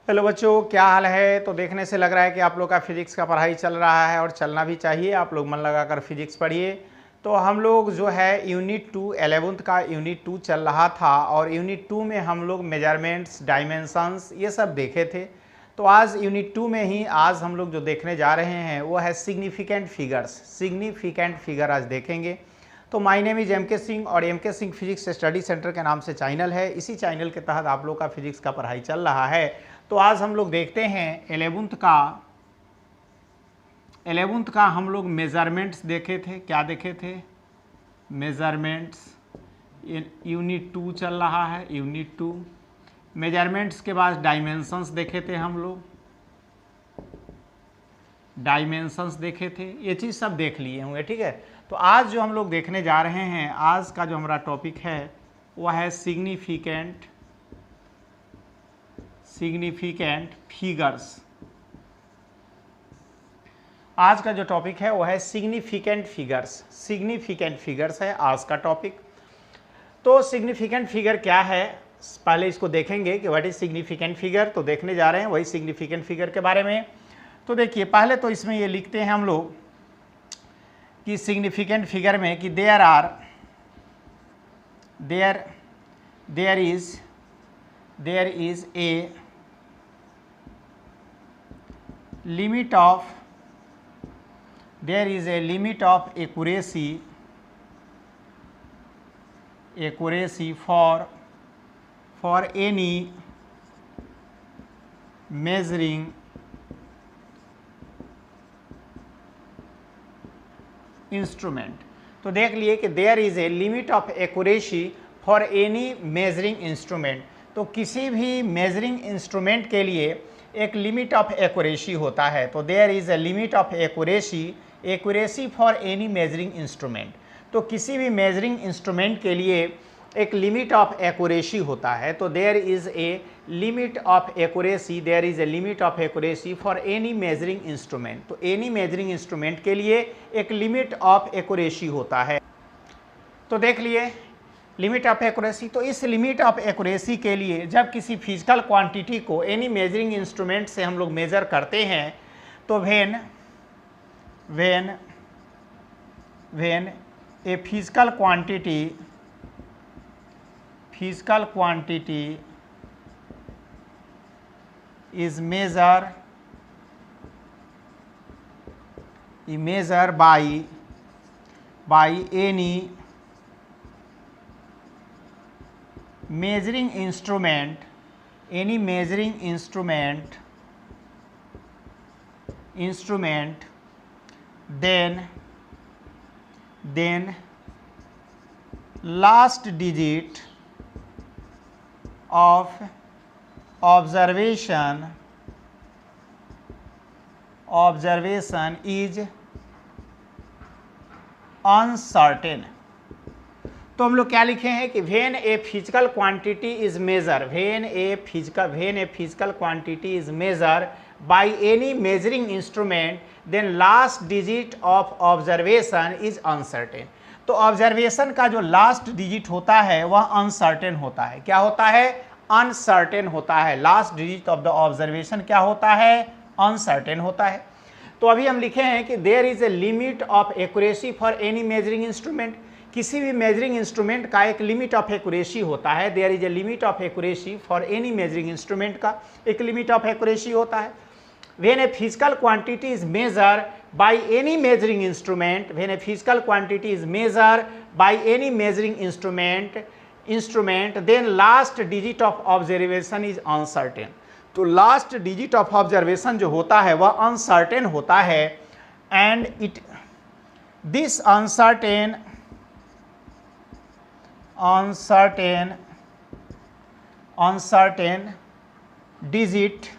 Hello बच्चों, क्या हाल है। तो देखने से लग रहा है कि आप लोग का फिजिक्स का पढ़ाई चल रहा है और चलना भी चाहिए। आप लोग मन लगाकर फिजिक्स पढ़िए। तो हम लोग जो है यूनिट 2 11th का यूनिट 2 चल रहा था और यूनिट 2 में हम लोग मेजरमेंट्स, डायमेंशंस ये सब देखे थे। तो आज यूनिट 2 में ही आज हम लोग जो देखने जा रहे हैं वो है सिग्निफिकेंट फिगर्स। सिग्निफिकेंट फिगर आज देखेंगे। तो my name is M K. Singh और M K. Singh physics study centre के नाम से चैनल है। इसी चैनल के तहत आप लोग का फिजिक्स का पढ़ाई चल रहा है। तो आज हम लोग देखते हैं 11th का हम लोग मेजरमेंट्स देखे थे। क्या देखे थे? मेजरमेंट्स। यूनिट 2 चल रहा है, यूनिट 2। मेजरमेंट्स के बाद डायमेंशंस देखे थे हम लोग, डायमेंशंस देखे थे। ये चीज़ सब देख लिए होंगे, ठीक है। तो आज जो हम लोग देखने जा रहे हैं, आज का जो हमारा टॉपिक है वह है सिग्निफिकेंट फिगर्स। आज का जो टॉपिक है वह है सिग्निफिकेंट फिगर्स। सिग्निफिकेंट फिगर्स है आज का टॉपिक। तो सिग्निफिकेंट फिगर क्या है, पहले इसको देखेंगे कि व्हाट इज सिग्निफिकेंट फिगर। तो देखने जा रहे हैं वही सिग्निफिकेंट फिगर के बारे में। तो देखिए, पहले तो इसमें ये लिखते हैं हम लोग कि सिग्निफिकेंट फिगर में कि there is a limit of accuracy for any measuring instrument. तो देख लिए कि there is a limit of accuracy for any measuring instrument. तो किसी भी मेजरिंग इंस्ट्रूमेंट के लिए एक लिमिट ऑफ एक्यूरेसी होता है। तो there is a limit of accuracy for any measuring instrument. तो किसी भी मेजरिंग इंस्ट्रूमेंट के लिए एक लिमिट ऑफ एक्यूरेसी होता है। तो there is a limit of accuracy for any measuring instrument. तो एनी मेजरिंग इंस्ट्रूमेंट के लिए एक लिमिट ऑफ एक्यूरेसी होता है। तो देख लिए लिमिट ऑफ एक्यूरेसी। तो इस लिमिट ऑफ एक्यूरेसी के लिए जब किसी फिजिकल क्वांटिटी को एनी मेजरिंग इंस्ट्रूमेंट से हम लोग मेजर करते हैं, तो when a physical quantity is measured by any measuring instrument, then last digit of observation is uncertain। तो हम लोग क्या लिखे हैं कि when a physical quantity is measure by any measuring instrument, then last digit of observation is uncertain. तो observation का जो लास्ट डिजिट होता है वह अनसर्टेन होता है। क्या होता है? अनसर्टेन होता है। Last digit of the observation क्या होता है? अनसर्टेन होता है। तो अभी हम लिखे हैं कि there is a limit of accuracy for any measuring instrument. किसी भी मेजरिंग इंस्ट्रूमेंट का एक लिमिट ऑफ एक्यूरेसी होता है। There is a limit of accuracy for any measuring instrument का एक लिमिट ऑफ एक्यूरेसी होता है। When a physical quantity is measure by any measuring instrument then last digit of observation is uncertain. तो last digit of observation जो होता है वह uncertain होता है। And this uncertain digit,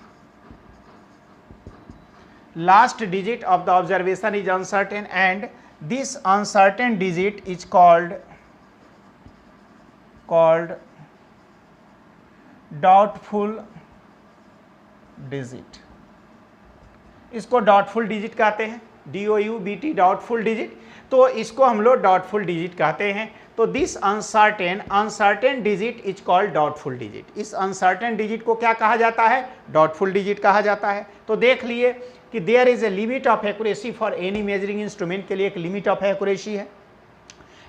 last digit of the observation is uncertain, and this uncertain digit is called doubtful digit। इसको doubtful digit कहते हैं, DOUBT, डाउटफुल डिजिट। तो इसको हम लोग डाउटफुल डिजिट कहते हैं। तो this uncertain digit is called doubtful digit. इस अनसर्टेन डिजिट को क्या कहा जाता है? डाउटफुल डिजिट कहा जाता है। तो देख लिए कि there is a limit of accuracy for any measuring instrument, के लिए एक लिमिट ऑफ एक्यूरेसी है।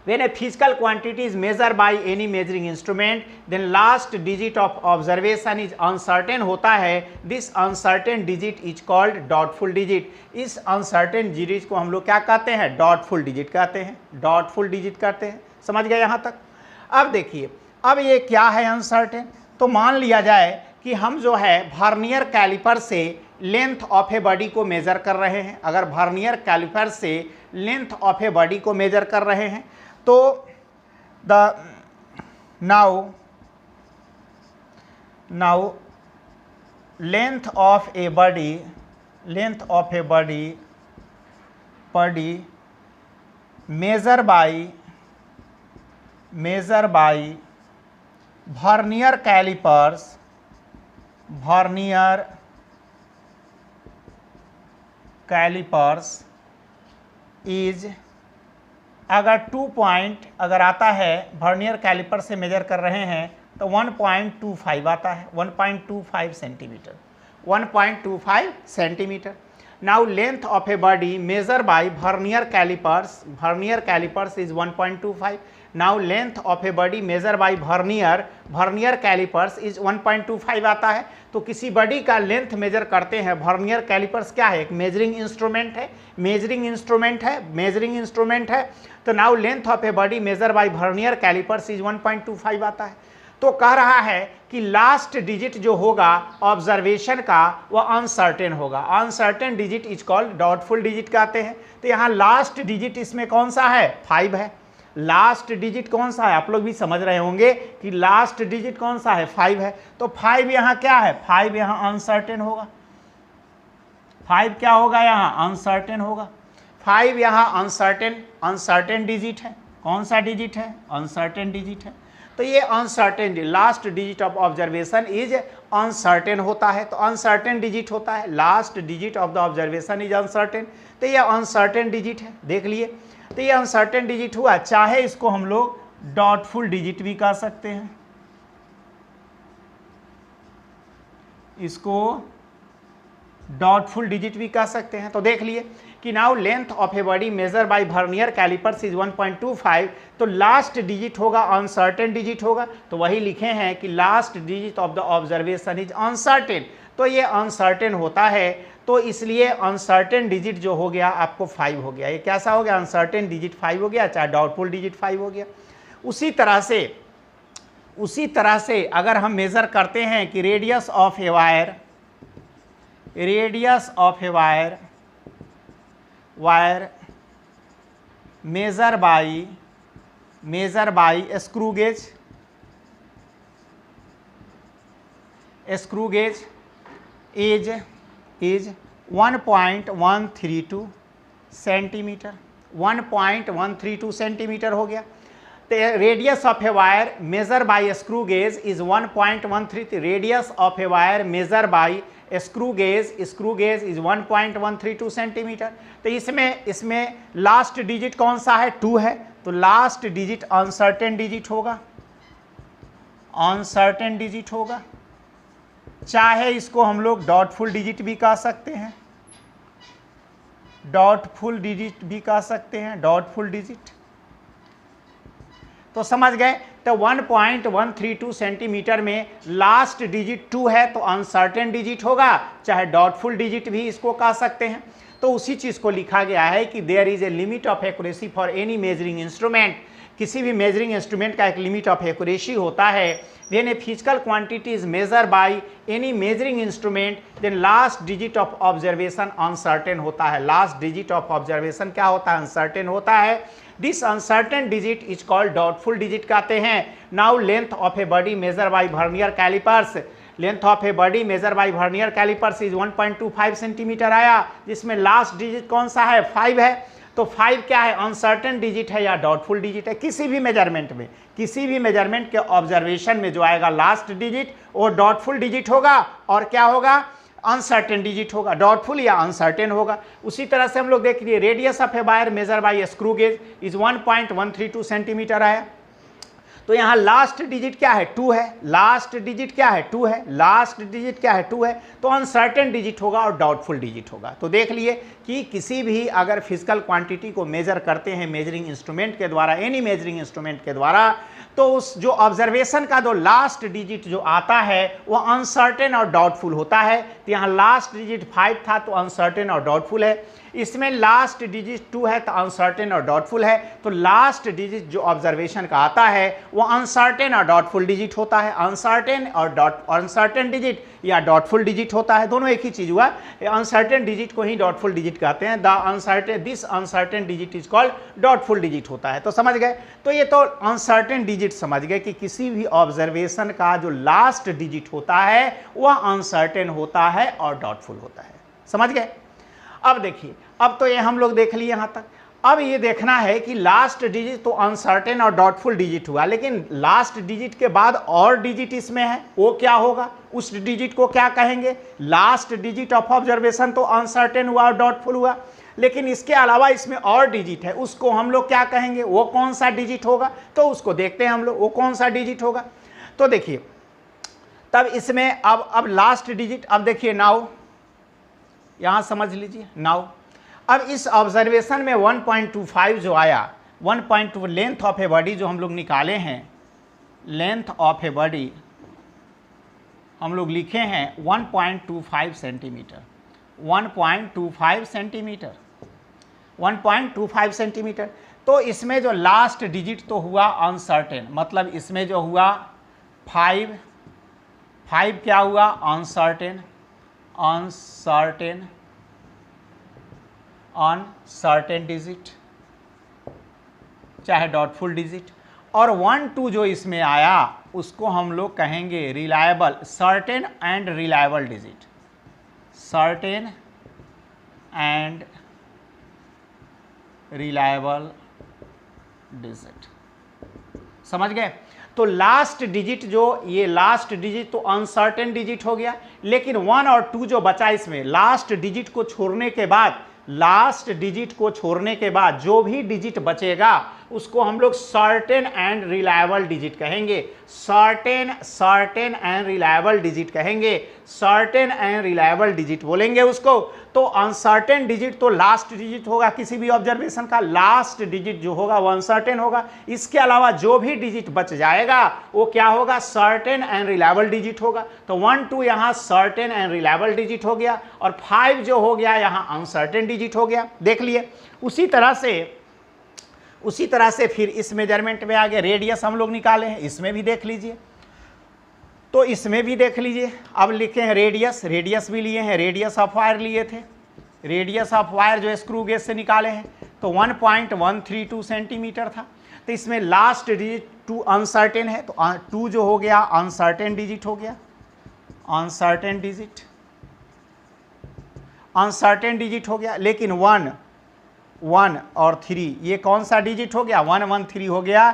When a physical quantity is measured by any measuring instrument, then last digit of observation is uncertain होता है। This uncertain digit is called doubtful digit। इस uncertain digit को हम लोग क्या कहते हैं? doubtful digit कहते हैं। doubtful digit कहते हैं। समझ गए यहाँ तक? अब देखिए, अब ये क्या है uncertain? तो मान लिया जाए कि हम जो है वर्नियर कैलिपर से लेंथ ऑफ ए बॉडी को मेजर कर रहे हैं। अगर वर्नियर कैलिपर से लेंथ ऑफ ए बॉडी को मेजर कर रहे हैं तो now length of a body measure by vernier calipers is, अगर 2 पॉइंट अगर आता है, वर्नियर कैलिपर से मेजर कर रहे हैं तो 1.25 आता है, 1.25 centimetre, 1.25 centimetre. Now length of a body measure by vernier callipers is 1.25। Now length of a body measure by vernier callipers is 1.25 आता है। तो किसी बॉडी का लेंथ मेजर करते हैं, वर्नियर कैलिपर्स क्या है? एक मेजरिंग इंस्ट्रूमेंट है। तो now length of a body measure by vernier callipers is 1.25 आता है। तो कह रहा है कि लास्ट डिजिट जो होगा ऑब्जर्वेशन का वह अनसर्टेन होगा। Uncertain digit is called doubtful digit कहते हैं। तो यहाँ लास्ट डिजिट इसमें कौन सा है? 5 है। लास्ट डिजिट कौन सा है? आप लोग भी समझ रहे होंगे कि लास्ट डिजिट कौन सा है? 5 है। तो 5 यहाँ क्या है? 5 यहाँ अनसर्टेन होगा। 5 क्या होगा? यहाँ अनसर्टेन होगा। 5 यहाँ अनसर्टेन डिजिट है। कौन सा डिजिट है? अनसर्टेन डिजिट है। तो ये uncertain last digit of observation is uncertain होता है। तो अनसर्टेन डिजिट होता है, last digit of the observation is uncertain. तो ये अनसर्टेन डिजिट है, देख लिए। तो ये अनसर्टेन डिजिट हुआ, चाहे इसको हम लोग डाउटफुल डिजिट भी कह सकते हैं, इसको डाउटफुल डिजिट भी कह सकते हैं। तो देख लिए कि now length of a body measure by vernier callipers is 1.25। तो लास्ट डिजिट होगा अनसर्टेन डिजिट होगा। तो वही लिखे हैं कि last digit of the observation is uncertain. तो ये अनसर्टेन होता है, तो इसलिए अनसर्टेन डिजिट जो हो गया आपको 5 हो गया। ये कैसा हो गया? अनसर्टेन डिजिट 5 हो गया, चाहे डाउटफुल डिजिट 5 हो गया। उसी तरह से अगर हम मेजर करते हैं कि radius of a wire measure by screw gauge is 1.132 centimetre. 1.132 centimetre हो गया। तो radius of a wire measure by screw gauge is 1.133। Radius of a wire measure by screw gauge is 1.132 centimetre. तो इसमें last digit कौन सा है? 2 है। तो लास्ट डिजिट अनसर्टेन डिजिट होगा, चाहे इसको हम लोग डाउटफुल डिजिट भी कह सकते हैं, डाउटफुल डिजिट। तो समझ गए। तो 1.132 सेंटीमीटर में लास्ट डिजिट 2 है, तो अनसर्टेन डिजिट होगा, चाहे डाउटफुल डिजिट भी इसको कह सकते हैं। तो उसी चीज़ को लिखा गया है कि there is a limit of accuracy for any measuring instrument. किसी भी मेजरिंग इंस्ट्रूमेंट का एक लिमिट ऑफ एक्यूरेसी होता है। When a physical quantity is measure by any measuring instrument, then last digit of observation uncertain होता है। Last digit of observation क्या होता है? अनसर्टेन होता है। This uncertain digit is called doubtful digit कहते हैं। Now length of a body measure by vernier callipers, length of a body measure by vernier callipers is 1.25 centimetre आया, जिसमें last digit कौन सा है? 5 है। तो 5 क्या है? अनसर्टेन डिजिट है या डाउटफुल डिजिट है? किसी भी मेजरमेंट के ऑब्जर्वेशन में जो आएगा लास्ट डिजिट वो डाउटफुल डिजिट होगा। और क्या होगा? अनसर्टेन डिजिट होगा, डाउटफुल या अनसर्टेन होगा। उसी तरह से हम लोग देख लिए radius of a wire measure by screw gauge is 1.132 centimetre आया। तो यहाँ लास्ट डिजिट क्या है, 2 है, लास्ट डिजिट क्या है, 2 है, लास्ट डिजिट क्या है, 2 है, तो अनसर्टेन डिजिट होगा और डाउटफुल डिजिट होगा। तो देख लिए कि किसी भी अगर फिजिकल क्वांटिटी को मेजर करते हैं मेजरिंग इंस्ट्रूमेंट के द्वारा, एनी मेजरिंग इंस्ट्रूमेंट के द्वारा, तो उस जो ऑब्जर्वेशन का जो लास्ट डिजिट जो आता है वो अनसर्टेन और डाउटफुल होता है। तो यहाँ लास्ट डिजिट 5 था तो अनसर्टेन और डाउटफुल है, इसमें लास्ट डिजिट 2 है तो अनसर्टेन और डाउटफुल है। तो लास्ट डिजिट जो ऑब्जर्वेशन का आता है वो अनसर्टेन और डाउटफुल डिजिट होता है, अनसर्टेन डिजिट या डाउटफुल डिजिट होता है, दोनों एक ही चीज हुआ। अनसर्टेन डिजिट को ही डाउटफुल डिजिट कहते हैं, this uncertain digit is called doubtful digit होता है। तो समझ गए, तो ये तो अनसर्टेन डिजिट समझ गए कि किसी भी ऑब्जर्वेशन का जो लास्ट डिजिट होता है वह अनसर्टेन होता है और डाउटफुल होता है, समझ गए। अब देखिए, अब तो ये हम लोग देख लिए यहाँ तक। अब ये देखना है कि लास्ट डिजिट तो अनसर्टेन और डाउटफुल डिजिट हुआ, लेकिन लास्ट डिजिट के बाद और डिजिट इसमें है, वो क्या होगा, उस डिजिट को क्या कहेंगे। लास्ट डिजिट ऑफ ऑब्जर्वेशन तो अनसर्टेन हुआ और डाउटफुल हुआ, लेकिन इसके अलावा इसमें और डिजिट है, उसको हम लोग क्या कहेंगे, वो कौन सा डिजिट होगा। तो उसको देखते हैं हम लोग, वो कौन सा डिजिट होगा। तो देखिए, तब इसमें अब लास्ट डिजिट, अब देखिए नाउ यहाँ समझ लीजिए नाउ, अब इस ऑब्जर्वेशन में 1.25 जो आया, 1.2 लेंथ ऑफ ए बॉडी जो हम लोग निकाले हैं, लेंथ ऑफ ए बॉडी हम लोग लिखे हैं 1.25 सेंटीमीटर, 1.25 सेंटीमीटर, 1.25 सेंटीमीटर। तो इसमें जो लास्ट डिजिट तो हुआ अनसर्टेन, मतलब इसमें जो हुआ 5 क्या हुआ, अनसर्टेन डिजिट, चाहे डाउटफुल डिजिट। और 1 2 जो इसमें आया उसको हम लोग कहेंगे reliable, certain and reliable digit, certain and reliable digit, समझ गए। तो लास्ट डिजिट जो, ये लास्ट डिजिट तो अनसर्टेन डिजिट हो गया, लेकिन 1 और 2 जो बचा इसमें, लास्ट डिजिट को छोड़ने के बाद, लास्ट डिजिट को छोड़ने के बाद जो भी डिजिट बचेगा उसको हम लोग सर्टेन एंड रिलायबल डिजिट कहेंगे, सर्टेन एंड रिलायबल डिजिट कहेंगे, सर्टेन एंड रिलायबल डिजिट बोलेंगे उसको। तो अनसर्टेन डिजिट तो लास्ट डिजिट होगा किसी भी ऑब्जर्वेशन का, लास्ट डिजिट जो होगा वो अनसर्टेन होगा। इसके अलावा जो भी डिजिट बच जाएगा वो क्या होगा, सर्टेन एंड रिलायबल डिजिट होगा। तो 1 2 यहाँ सर्टेन एंड रिलायबल डिजिट हो गया, और 5 जो हो गया यहाँ अनसर्टेन डिजिट हो गया, देख लिए। उसी तरह से फिर इस मेजरमेंट में आगे रेडियस हम लोग निकाले हैं, इसमें भी देख लीजिए, तो इसमें भी देख लीजिए। अब लिखे हैं रेडियस, रेडियस भी लिए हैं, रेडियस ऑफ वायर लिए थे, रेडियस ऑफ वायर जो स्क्रू गेज से निकाले हैं, तो 1.132 सेंटीमीटर था। तो इसमें लास्ट डिजिट 2 अनसर्टेन है, तो 2 जो हो गया अनसर्टेन डिजिट हो गया, अनसर्टेन डिजिट हो गया। लेकिन 1 और 3 ये कौन सा डिजिट हो गया, 1 1 3 हो गया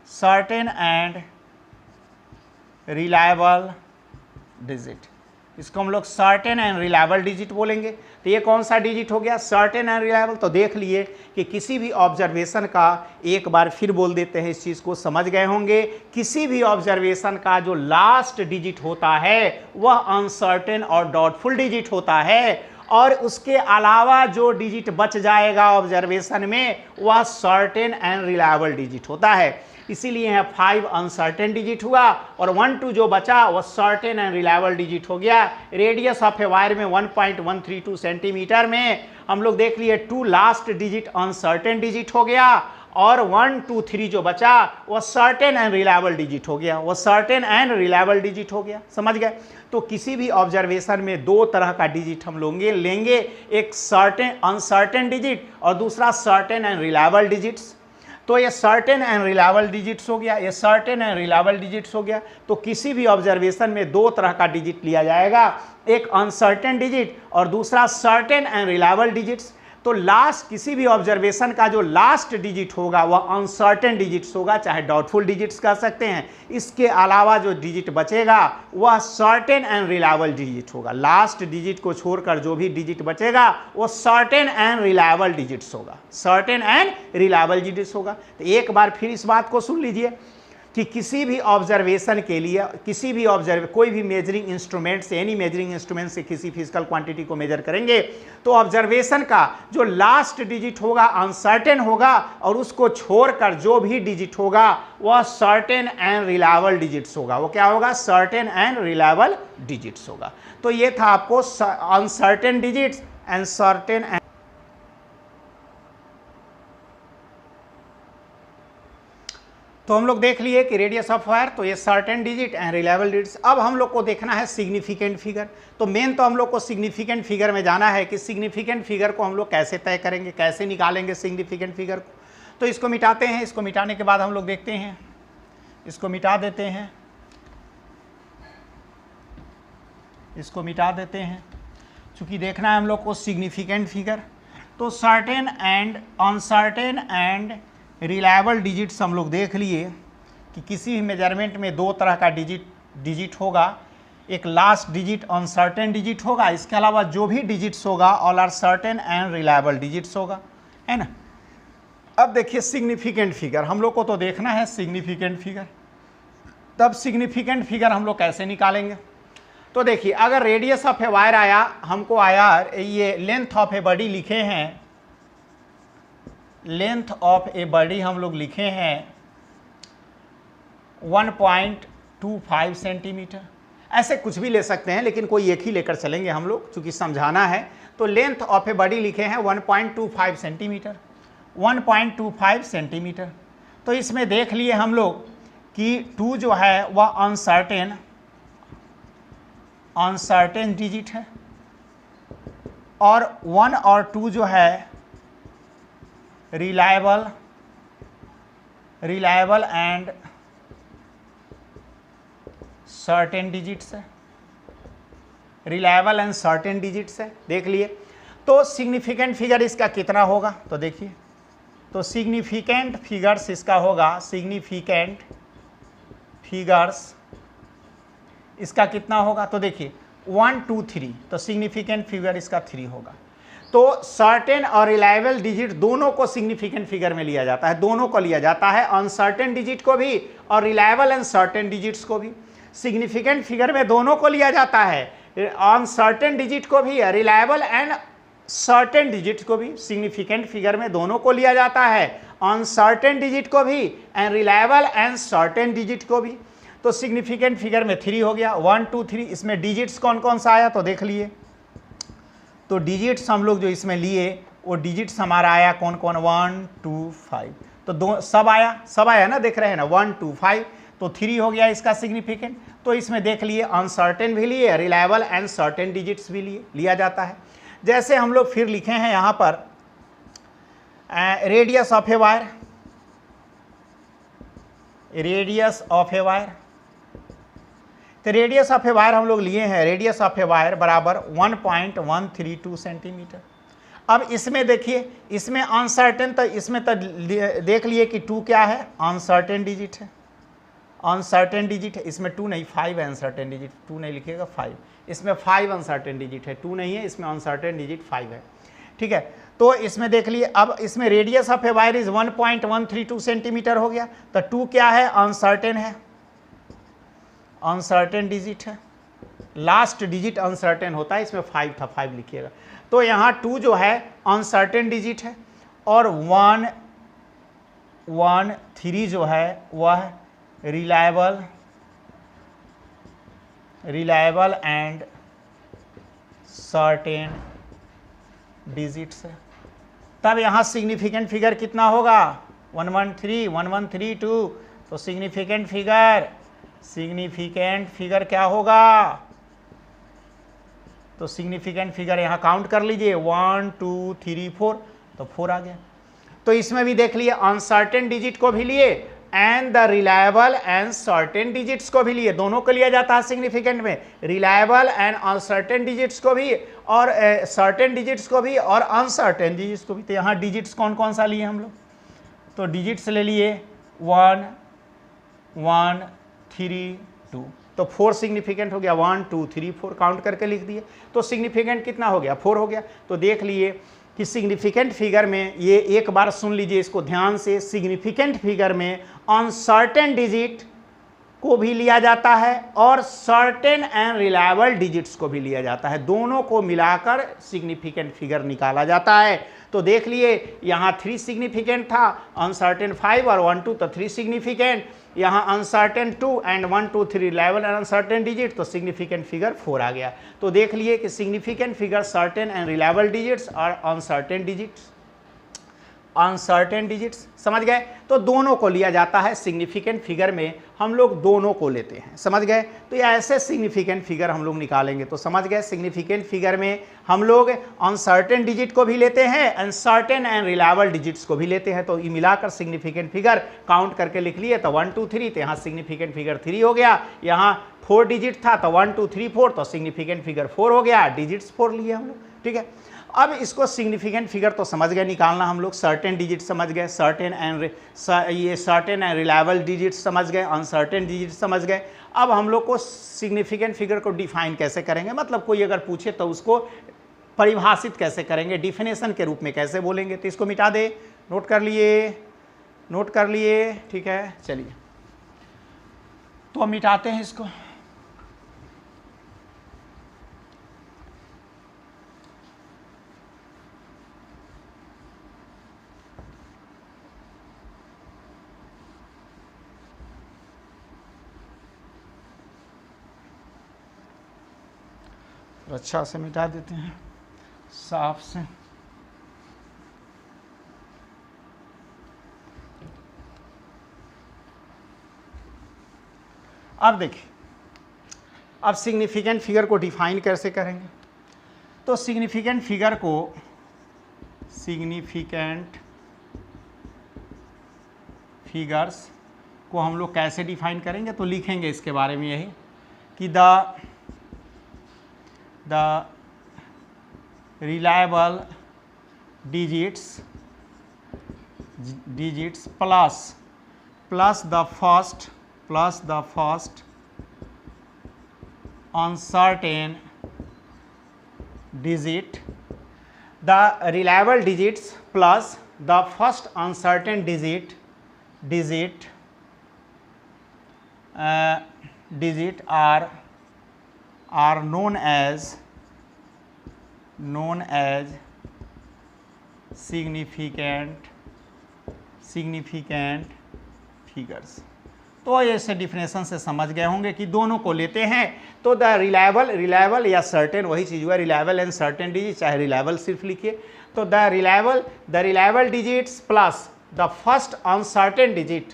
सर्टेन एंड रिलायबल डिजिट, इसको हम लोग सर्टेन एंड रिलायबल डिजिट बोलेंगे। तो ये कौन सा डिजिट हो गया, सर्टेन एंड रिलायबल। तो देख लिए कि किसी भी ऑब्जर्वेशन का, एक बार फिर बोल देते हैं, इस चीज़ को समझ गए होंगे, किसी भी ऑब्जर्वेशन का जो लास्ट डिजिट होता है वह अनसर्टेन और डाउटफुल डिजिट होता है, और उसके अलावा जो डिजिट बच जाएगा ऑब्जर्वेशन में वह सर्टेन एंड रिलायबल डिजिट होता है। इसीलिए यहाँ 5 अनसर्टेन डिजिट हुआ और 1 2 जो बचा वह सर्टेन एंड रिलायबल डिजिट हो गया। रेडियस ऑफ ए वायर में 1.132 सेंटीमीटर में हम लोग देख लिए 2 लास्ट डिजिट अनसर्टेन डिजिट हो गया, और 1 2 3 जो बचा वह सर्टेन एंड रिलायबल डिजिट हो गया, वह सर्टेन एंड रिलायबल डिजिट हो गया, समझ गए। तो किसी भी ऑब्जर्वेशन में 2 तरह का डिजिट हम लोग लेंगे, एक सर्टेन अनसर्टेन डिजिट और दूसरा सर्टेन एंड रिलायबल डिजिट्स। तो ये सर्टेन एंड रिलायबल डिजिट्स हो गया, ये सर्टेन एंड रिलायबल डिजिट्स हो गया। तो किसी भी ऑब्जर्वेशन में 2 तरह का डिजिट लिया जाएगा, एक अनसर्टेन डिजिट और दूसरा सर्टेन एंड रिलायबल डिजिट्स। तो लास्ट किसी भी ऑब्जर्वेशन का जो लास्ट डिजिट होगा वह अनसर्टेन डिजिट्स होगा, चाहे डाउटफुल डिजिट्स कह सकते हैं। इसके अलावा जो डिजिट बचेगा वह सर्टेन एंड रिलायबल डिजिट होगा। लास्ट डिजिट को छोड़कर जो भी डिजिट बचेगा वो सर्टेन एंड रिलायबल डिजिट्स होगा, सर्टेन एंड रिलायबल डिजिट्स होगा। तो एक बार फिर इस बात को सुन लीजिए कि किसी भी ऑब्जर्वेशन के लिए कोई भी मेजरिंग इंस्ट्रूमेंट से, एनी मेजरिंग इंस्ट्रूमेंट से किसी फिजिकल क्वांटिटी को मेजर करेंगे तो ऑब्जर्वेशन का जो लास्ट डिजिट होगा अनसर्टेन होगा और उसको छोड़कर जो भी डिजिट होगा वह सर्टेन एंड रिलायबल डिजिट्स होगा। वो क्या होगा? सर्टेन एंड रिलायबल डिजिट्स होगा। तो ये था आपको uncertain digits and certain and. तो हम लोग देख लिए कि रेडियस ऑफ वायर, तो ये certain digit and reliable digits. अब हम लोग को देखना है सिग्निफिकेंट फिगर। तो मेन तो हम लोग को सिग्निफिकेंट फिगर में जाना है कि सिग्निफिकेंट फिगर को हम लोग कैसे तय करेंगे, कैसे निकालेंगे सिग्निफिकेंट फिगर को। तो इसको मिटाते हैं। इसको मिटाने के बाद हम लोग देखते हैं, इसको मिटा देते हैं, इसको मिटा देते हैं, चूँकि देखना है हम लोग को सिग्निफिकेंट फिगर। तो certain and uncertain and reliable digits हम लोग देख लिए कि किसी भी मेजरमेंट में दो तरह का डिजिट होगा। एक लास्ट डिजिट अनसर्टेन डिजिट होगा, इसके अलावा जो भी डिजिट्स होगा all are certain and reliable digits होगा, है ना। अब देखिए सिग्निफिकेंट फिगर हम लोग को तो देखना है सिग्निफिकेंट फिगर। तब सिग्निफिकेंट फिगर हम लोग कैसे निकालेंगे? तो देखिए अगर रेडियस ऑफ ए वायर आया, हमको आया ये लेंथ ऑफ ए बॉडी लिखे हैं, लेंथ ऑफ ए बॉडी हम लोग लिखे हैं 1.25 सेंटीमीटर। ऐसे कुछ भी ले सकते हैं लेकिन कोई एक ही लेकर चलेंगे हम लोग, चूँकि समझाना है। तो लेंथ ऑफ ए बॉडी लिखे हैं 1.25 सेंटीमीटर, 1.25 सेंटीमीटर। तो इसमें देख लिए हम लोग कि 2 जो है वह अनसर्टेन डिजिट है और 1 और 2 जो है रिलायबल एंड सर्टेन डिजिट्स है, रिलायबल एंड सर्टेन डिजिट्स है। देख लिए। तो सिग्निफिकेंट फिगर इसका कितना होगा? तो देखिए, तो सिग्निफिकेंट फिगर्स इसका होगा, सिग्निफिकेंट फिगर्स इसका कितना होगा? तो देखिए 1 2 3, तो सिग्निफिकेंट फिगर इसका 3 होगा। तो सर्टेन और रिलायबल डिजिट दोनों को सिग्निफिकेंट फिगर में लिया जाता है, दोनों को लिया जाता है, अनसर्टेन डिजिट को भी और रिलायबल एंड सर्टेन डिजिट्स को भी। सिग्निफिकेंट फिगर में दोनों को लिया जाता है, अनसर्टेन डिजिट को भी, रिलायबल एंड सर्टेन डिजिट को भी। सिग्निफिकेंट फिगर में दोनों को लिया जाता है, अनसर्टेन डिजिट को भी and reliable and certain digit को भी। तो सिग्निफिकेंट फिगर में 3 हो गया, 1 2 3। इसमें डिजिट्स कौन कौन सा आया? तो देख लिए। तो डिजिट्स हम लोग जो इसमें लिए वो डिजिट्स हमारा आया कौन कौन? 1 2 5। तो दो सब आया ना, देख रहे हैं ना, 1 2 5। तो 3 हो गया इसका सिग्निफिकेंट। तो इसमें देख लिए अनसर्टेन भी लिए, रिलायबल एंड सर्टेन डिजिट्स भी लिया जाता है। जैसे हम लोग फिर लिखे हैं यहाँ पर radius of a wire, radius of a wire. तो रेडियस ऑफ ए वायर हम लोग लिए हैं, रेडियस ऑफ ए वायर बराबर 1.132 सेंटीमीटर। अब इसमें देखिए, इसमें अनसर्टेन, तो इसमें तो देख लिए कि 2 क्या है? अनसर्टेन डिजिट है, अनसर्टेन डिजिट है। इसमें 2 नहीं, 5 है अनसर्टेन डिजिट, 2 नहीं लिखिएगा, 5। इसमें 5 अनसर्टेन डिजिट है, 2 नहीं है, इसमें अनसर्टेन डिजिट 5 है, ठीक है। तो इसमें देख लिए। अब इसमें radius of a wire is 1.132 centimetre हो गया। तो 2 क्या है? अनसर्टेन है, अनसर्टेन डिजिट है, लास्ट डिजिट अनसर्टेन होता है, इसमें 5 था, 5 लिखिएगा। तो यहाँ 2 जो है अनसर्टेन डिजिट है और 1 3 जो है वह रिलायबल एंड सर्टेन डिजिट्स है। तब यहाँ सिग्निफिकेंट फिगर कितना होगा? 113, तो सिग्निफिकेंट फिगर क्या होगा? तो सिग्निफिकेंट फिगर यहाँ काउंट कर लीजिए, 1 2 3 4, तो 4 आ गया। तो इसमें भी देख लिए अनसर्टेन डिजिट को भी लिए, and the reliable and certain digits को भी लिए, दोनों को लिया जाता है सिग्निफिकेंट में, रिलायबल एंड अनसर्टेन डिजिट्स को भी और सर्टेन डिजिट्स को भी और अनसर्टेन डिजिट्स को भी। तो यहाँ डिजिट्स कौन कौन सा लिए हम लोग, तो डिजिट्स ले लिए 1 1 3 2, तो 4 सिग्निफिकेंट हो गया, 1 2 3 4 काउंट करके लिख दिए, तो सिग्निफिकेंट कितना हो गया, 4 हो गया। तो देख लिए कि सिग्निफिकेंट फिगर में, ये एक बार सुन लीजिए इसको ध्यान से, सिग्निफिकेंट फिगर में अनसर्टेन डिजिट को भी लिया जाता है और सर्टेन एंड रिलायबल डिजिट्स को भी लिया जाता है, दोनों को मिलाकर सिग्निफिकेंट फिगर निकाला जाता है। तो देख लिए यहाँ 3 सिग्निफिकेंट था, अनसर्टेन 5 और 1 2, तो 3 सिग्निफिकेंट, यहाँ uncertain 2 and 1 2 3 reliable and uncertain digit, तो सिग्निफिकेंट फिगर 4 आ गया। तो देख लिए कि significant figure certain and reliable digits और अनसर्टेन डिजिट्स, अनसर्टेन डिजिट्स, समझ गए। तो दोनों को लिया जाता है सिग्निफिकेंट फिगर में, हम लोग दोनों को लेते हैं, समझ गए। तो ये ऐसे सिग्निफिकेंट फिगर हम लोग निकालेंगे, तो समझ गए सिग्निफिकेंट फिगर में हम लोग अनसर्टेन डिजिट को भी लेते हैं, अनसर्टेन एंड रिलायबल डिजिट्स को भी लेते हैं, तो ये मिलाकर सिग्निफिकेंट फिगर काउंट करके लिख लिए, तो 1 2 3, तो यहाँ सिग्निफिकेंट फिगर 3 हो गया, यहाँ 4 डिजिट था तो 1 2 3 4, तो सिग्निफिकेंट फिगर 4 हो गया, डिजिट्स 4 लिए हम लोग, ठीक है। अब इसको सिग्निफिकेंट फिगर तो समझ गए निकालना हम लोग, सर्टेन डिजिट समझ गए, सर्टेन एंड ये सर्टेन एंड रिलायबल डिजिट समझ गए, अनसर्टेन डिजिट समझ गए। अब हम लोग को सिग्निफिकेंट फिगर को डिफाइन कैसे करेंगे, मतलब कोई अगर पूछे तो उसको परिभाषित कैसे करेंगे, डिफिनेशन के रूप में कैसे बोलेंगे, तो इसको मिटा दे, नोट कर लिए, नोट कर लिए, ठीक है। चलिए तो हम मिटाते हैं इसको। अच्छा से मिटा देते हैं साफ से। अब देखिए, अब सिग्निफिकेंट फिगर को डिफाइन कैसे करेंगे, तो सिग्निफिकेंट फिगर को, सिग्निफिकेंट फिगर्स को हम लोग कैसे डिफाइन करेंगे, तो लिखेंगे इसके बारे में यही कि the reliable digits plus the first uncertain digit, the reliable digits plus the first uncertain digit are known as significant figures। तो ऐसे डिफिनेशन से समझ गए होंगे कि दोनों को लेते हैं, तो द रिलायबल या सर्टेन वही चीज़ हुआ, रिलायबल एंड सर्टेन डिजिट, चाहे रिलायबल सिर्फ लिखिए, तो the reliable digits plus the first uncertain digit,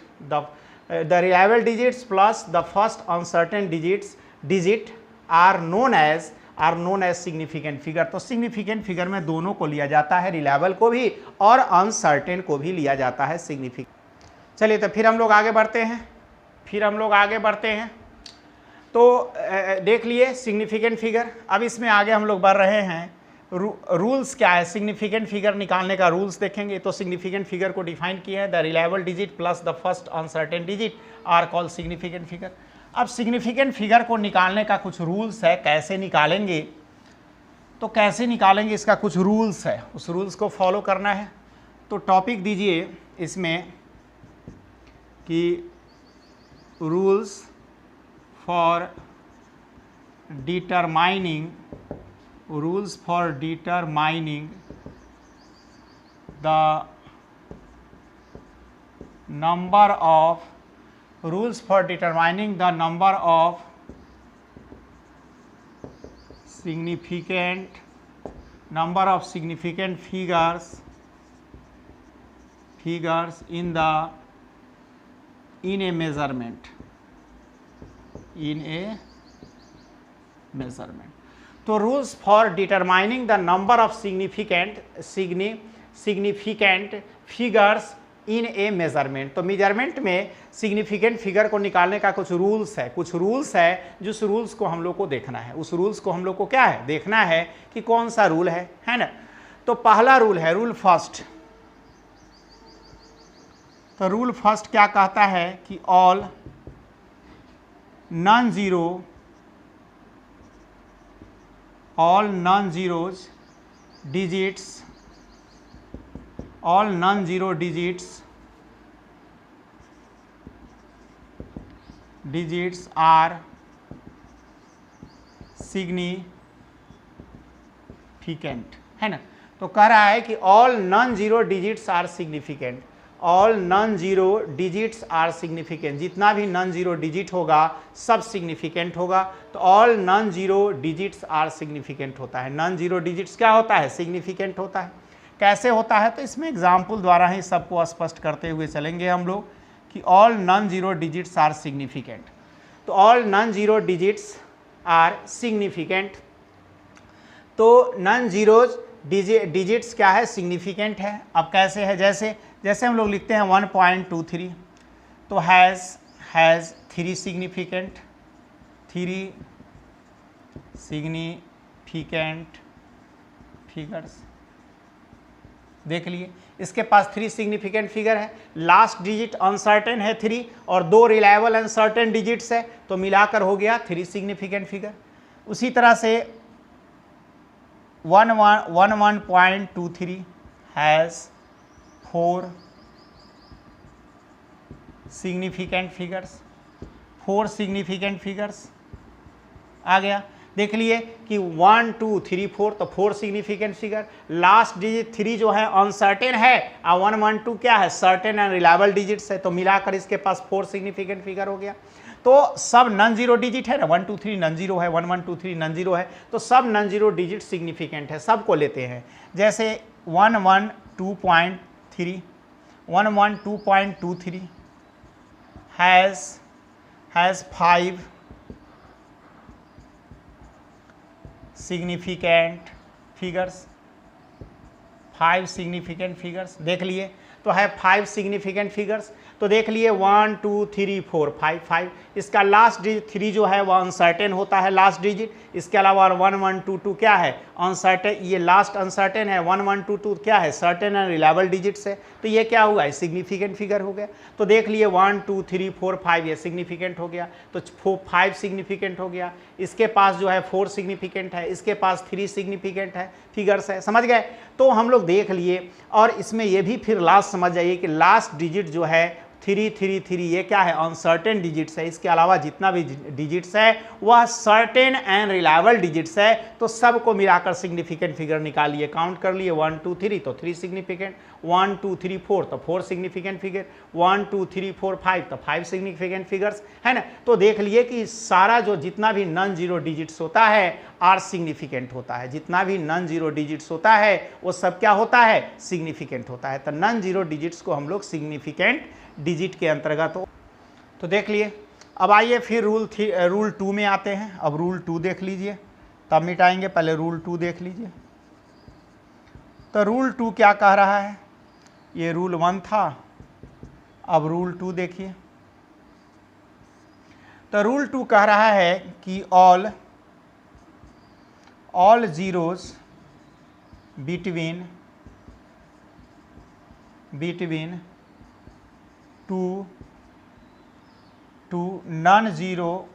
the reliable digits plus the first uncertain digit are known as significant figure। तो significant figure में दोनों को लिया जाता है, reliable को भी और uncertain को भी लिया जाता है significant। चलिए तो फिर हम लोग आगे बढ़ते हैं, तो देख लिए significant figure। अब इसमें आगे हम लोग बढ़ रहे हैं, रूल्स क्या है, सिग्निफिकेंट फिगर निकालने का रूल्स देखेंगे। तो सिग्निफिकेंट फिगर को डिफाइन किया है, the reliable digit plus the first uncertain digit are called significant figure. अब सिग्निफिकेंट फिगर को निकालने का कुछ रूल्स है, कैसे निकालेंगे, तो कैसे निकालेंगे इसका कुछ रूल्स है, उस रूल्स को फॉलो करना है। तो टॉपिक दीजिए इसमें कि rules for determining the number of significant figures in a measurement, तो rules for determining the number of significant figures in A measurement. तो मेजरमेंट में सिग्निफिकेंट फिगर को निकालने का कुछ रूल्स है, जिस रूल्स को हम लोग को देखना है, उस रूल्स को हम लोग को क्या है, देखना है कि कौन सा रूल है ना। तो पहला रूल है रूल फर्स्ट। तो रूल फर्स्ट क्या कहता है कि all non zero digits are significant, है ना। तो कह रहा है कि all non zero digits are significant, all non zero digits are significant, जितना भी नॉन जीरो डिजिट होगा सब सिग्निफिकेंट होगा। तो all non zero digits are significant होता है, नॉन जीरो डिजिट्स क्या होता है, सिग्निफिकेंट होता है। कैसे होता है, तो इसमें एग्जाम्पल द्वारा ही सबको स्पष्ट करते हुए चलेंगे हम लोग कि all non zero digits are significant. तो all non zero digits are significant, तो नॉन जीरो डिजिट्स क्या है, सिग्निफिकेंट है। अब कैसे है, जैसे हम लोग लिखते हैं 1.23, तो हैज़ 3 सिग्निफिकेंट फिगर्स। देख लिए, इसके पास 3 सिग्निफिकेंट फिगर है, लास्ट डिजिट अनसर्टेन है 3 और 2 रिलायबल अनसर्टेन डिजिट्स है, तो मिलाकर हो गया 3 सिग्निफिकेंट फिगर। उसी तरह से 11.23 हैज़ 4 सिग्निफिकेंट फिगर्स, आ गया। देख लिए कि 1 2 3 4, तो 4 सिग्निफिकेंट फिगर। लास्ट डिजिट 3 जो है अनसर्टेन है और 1 1 2 क्या है, सर्टेन एंड रिलायबल डिजिट्स है, तो मिलाकर इसके पास 4 सिग्निफिकेंट फिगर हो गया। तो सब नॉन जीरो डिजिट है ना, 1 2 3 नॉन जीरो है, 1 1 2 3 नॉन जीरो है, तो सब नॉन जीरो डिजिट सिग्निफिकेंट है, सबको लेते हैं। जैसे 112.3 हैज़ 5 सिग्निफिकेंट फिगर्स, देख लिए। तो है 5 सिग्निफिकेंट फिगर्स, तो देख लिए 1 2 3 4 5। इसका लास्ट डिजिट 3 जो है वह अनसर्टेन होता है लास्ट डिजिट। इसके अलावा 1 1 2 2 क्या है, अनसर्टेन, ये लास्ट अनसर्टेन है। 1 1 2 2 क्या है, सर्टेन एंड रिलायबल डिजिट्स है, तो ये क्या हुआ है, सिग्निफिकेंट फिगर हो गया। तो देख लिए 1 2 3 4 5 ये सिग्निफिकेंट हो गया, तो 5 सिग्निफिकेंट हो गया। इसके पास जो है 4 सिग्निफिकेंट है, इसके पास 3 सिग्निफिकेंट है फिगर्स है, समझ गए। तो हम लोग देख लिए, और इसमें ये भी फिर लास्ट समझ जाइए कि लास्ट डिजिट जो है 3 3 3 ये क्या है, अनसर्टेन डिजिट्स है। इसके अलावा जितना भी डिजिट्स है वह सर्टेन एंड रिलायबल डिजिट्स है, तो सबको मिलाकर सिग्निफिकेंट फिगर निकालिए, काउंट कर लिए 1 2 3 तो 3 सिग्निफिकेंट, 1 2 3 4 तो 4 सिग्निफिकेंट फिगर, 1 2 3 4 5 तो 5 सिग्निफिकेंट फिगर्स, है ना। तो देख लिए कि सारा जो जितना भी नॉन जीरो डिजिट्स होता है आर सिग्निफिकेंट होता है, जितना भी नॉन जीरो डिजिट्स होता है वो सब क्या होता है, सिग्निफिकेंट होता है। तो नॉन जीरो डिजिट्स को हम लोग सिग्निफिकेंट डिजिट के अंतर्गत हो। तो देख लिए। अब आइए फिर रूल 2 में आते हैं। अब रूल 2 देख लीजिए, तब मिटाएंगे, पहले रूल 2 देख लीजिए। तो रूल 2 क्या कह रहा है, ये रूल 1 था, अब रूल 2 देखिए। तो रूल 2 कह रहा है कि all zeros between two non zero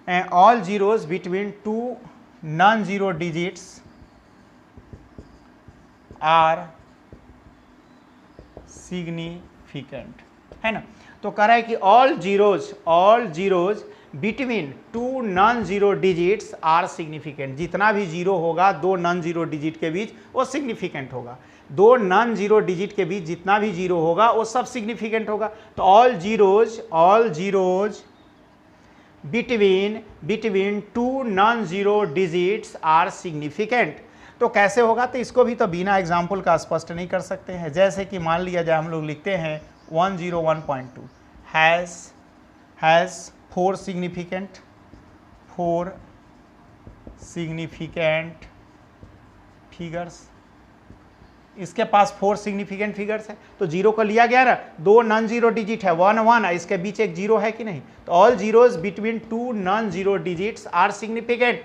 and all zeros between 2 non-zero digits are significant, है ना। तो कह रहा है कि all zeros between 2 non-zero digits are significant, जितना भी जीरो होगा 2 नॉन जीरो डिजिट के बीच वो सिग्निफिकेंट होगा, 2 नॉन जीरो डिजिट के बीच जितना भी जीरो होगा वो सब सिग्निफिकेंट होगा। तो all zeros between 2 non-zero digits are significant। तो कैसे होगा, तो इसको भी तो बिना एग्जाम्पल का स्पष्ट नहीं कर सकते हैं। जैसे कि मान लिया जाए हम लोग लिखते हैं 101.2 हैज़ 4 सिग्निफिकेंट फिगर्स। इसके पास 4 सिग्निफिकेंट फिगर्स है, तो जीरो को लिया गया ना, 2 नॉन जीरो डिजिट है 1 1, इसके बीच एक जीरो है कि नहीं, तो all zeros between 2 non zero digits are significant.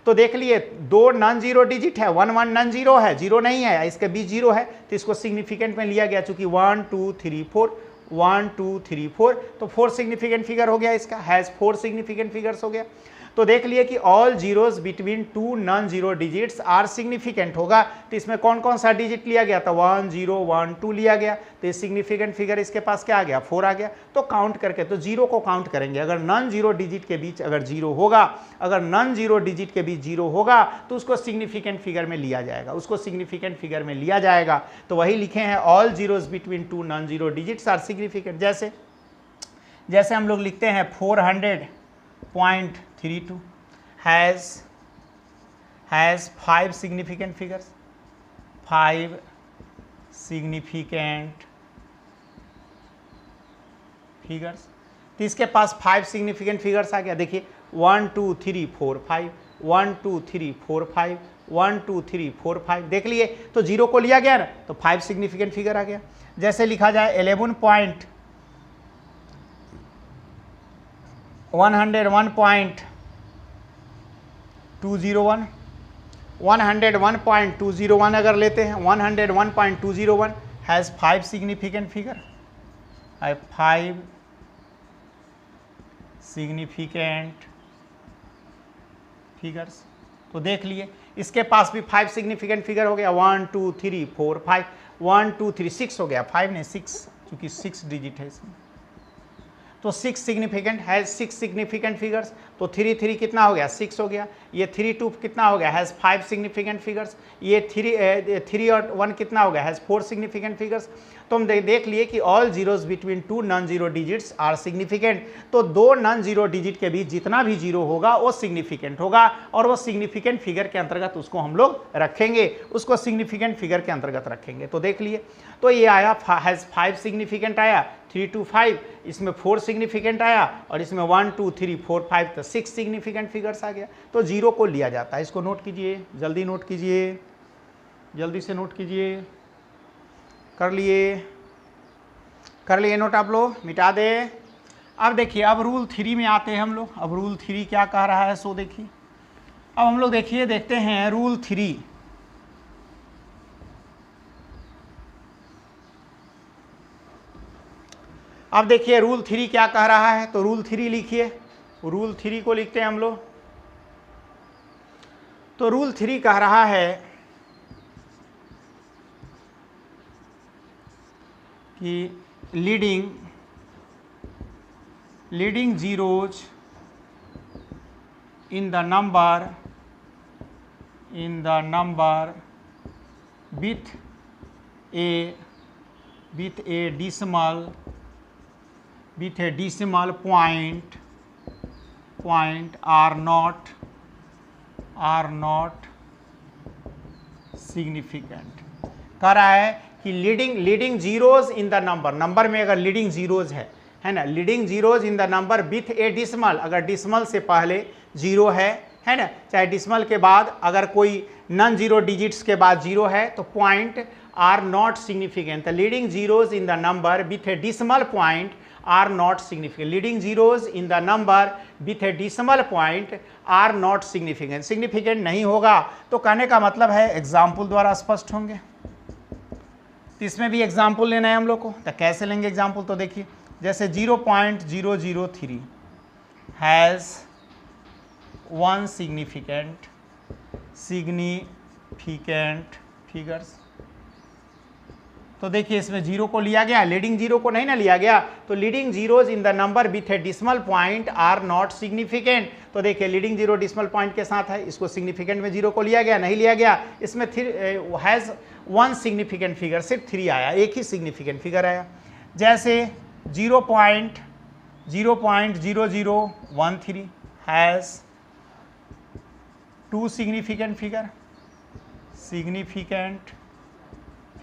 तो देख लिए 2 नॉन जीरो डिजिट है, 1 1 नॉन जीरो है, जीरो नहीं है, इसके बीच जीरो है, तो इसको सिग्निफिकेंट में लिया गया, चूंकि 1 2 3 4 1 2 3 4, तो 4 सिग्निफिकेंट फिगर हो गया, इसका हैज 4 सिग्निफिकेंट फिगर्स हो गया। तो देख लिए कि all zeros between 2 non zero digits are significant होगा, तो इसमें कौन कौन सा डिजिट लिया गया था, 1 0 1 2 लिया गया, तो सिग्निफिकेंट फिगर इसके पास क्या आ गया, 4 आ गया। तो काउंट करके, तो जीरो को काउंट करेंगे, अगर नॉन जीरो डिजिट के बीच अगर जीरो होगा, अगर नॉन जीरो डिजिट के बीच जीरो होगा तो उसको सिग्निफिकेंट फिगर में लिया जाएगा, उसको सिग्निफिकेंट फिगर में लिया जाएगा। तो वही लिखे हैं, all zeros between 2 non zero digits are significant. जैसे हम लोग लिखते हैं 400.32 has 5 significant figures, 5 significant figures। तो इसके पास 5 सिग्निफिकेंट फिगर्स आ गया, देखिए 1 2 3 4 5 1 2 3 4 5 1 2 3 4 5, देख लिए, तो जीरो को लिया गया ना, तो 5 सिग्निफिकेंट फिगर आ गया। जैसे लिखा जाए 11.101.201 101.201 अगर लेते हैं, 101.201 has 5 significant figure, 5 significant figures. तो देख लिए इसके पास भी 5 सिग्निफिकेंट फिगर हो गया, 1 2 3 4 5 1 2 3 6 हो गया, 5 नहीं 6, क्योंकि 6 डिजिट है इसमें, तो 6 सिग्निफिकेंट हैज 6 सिग्निफिकेंट फिगर्स। तो 3 3 कितना हो गया, 6 हो गया। ये 3 2 कितना हो गया, हैज 5 सिग्निफिकेंट फिगर्स। ये 3 और 1 कितना हो गया, हैज 4 सिग्निफिकेंट फिगर्स। तो हम देख लिए कि all zeros between 2 non zero digits are significant. तो 2 नॉन जीरो डिजिट के बीच जितना भी जीरो होगा वो सिग्निफिकेंट होगा, और वो सिग्निफिकेंट फिगर के अंतर्गत उसको हम लोग रखेंगे, उसको सिग्निफिकेंट फिगर के अंतर्गत रखेंगे। तो देख लिए, तो ये आया हैज 5 सिग्निफिकेंट आया, 3 2 5, इसमें 4 सिग्निफिकेंट आया, और इसमें 1 2 3 4 5, तो 6 सिग्निफिकेंट फिगर्स आ गया। तो जीरो को लिया जाता है, इसको नोट कीजिए, जल्दी नोट कीजिए, जल्दी से नोट कीजिए। कर लिए नोट आप लोग, मिटा दे। अब देखिए, अब रूल 3 में आते हैं हम लोग। अब रूल 3 क्या कह रहा है, सो देखिए। अब हम लोग देखते हैं रूल 3। अब देखिए रूल 3 क्या कह रहा है, तो रूल 3 लिखिए। रूल 3 को लिखते हैं हम लोग। तो रूल 3 कह रहा है कि leading zeros in the number with a decimal point are not significant। कह रहा है कि leading zeros in the number में अगर लीडिंग जीरोज है ना, leading zeros in the number with a dismal, अगर डिसमल से पहले जीरो है ना, चाहे डिसमल के बाद अगर कोई नॉन जीरो डिजिट्स के बाद जीरो है, तो point are not significant. The leading zeros in the number with a decimal point are not significant. Leading zeros in the number with a decimal point are not significant, significant नहीं होगा। तो कहने का मतलब है example द्वारा स्पष्ट होंगे। तो इसमें भी एग्जाम्पल लेना है हम लोग को, तो कैसे लेंगे एग्जाम्पल, तो देखिए जैसे 0.003 हैज़ 1 सिग्निफिकेंट फिगर्स। तो देखिए इसमें जीरो को लिया गया, लीडिंग जीरो को नहीं ना लिया गया, तो leading zeros in the number with a decimal point are not significant. तो देखिए लीडिंग जीरो डिसमल पॉइंट के साथ है, इसको सिग्निफिकेंट में जीरो को लिया गया, नहीं लिया गया। इसमें हैज़ 1 सिग्निफिकेंट फिगर, सिर्फ 3 आया, एक ही सिग्निफिकेंट फिगर आया। जैसे 0.0013 हैज़ 2 सिग्निफिकेंट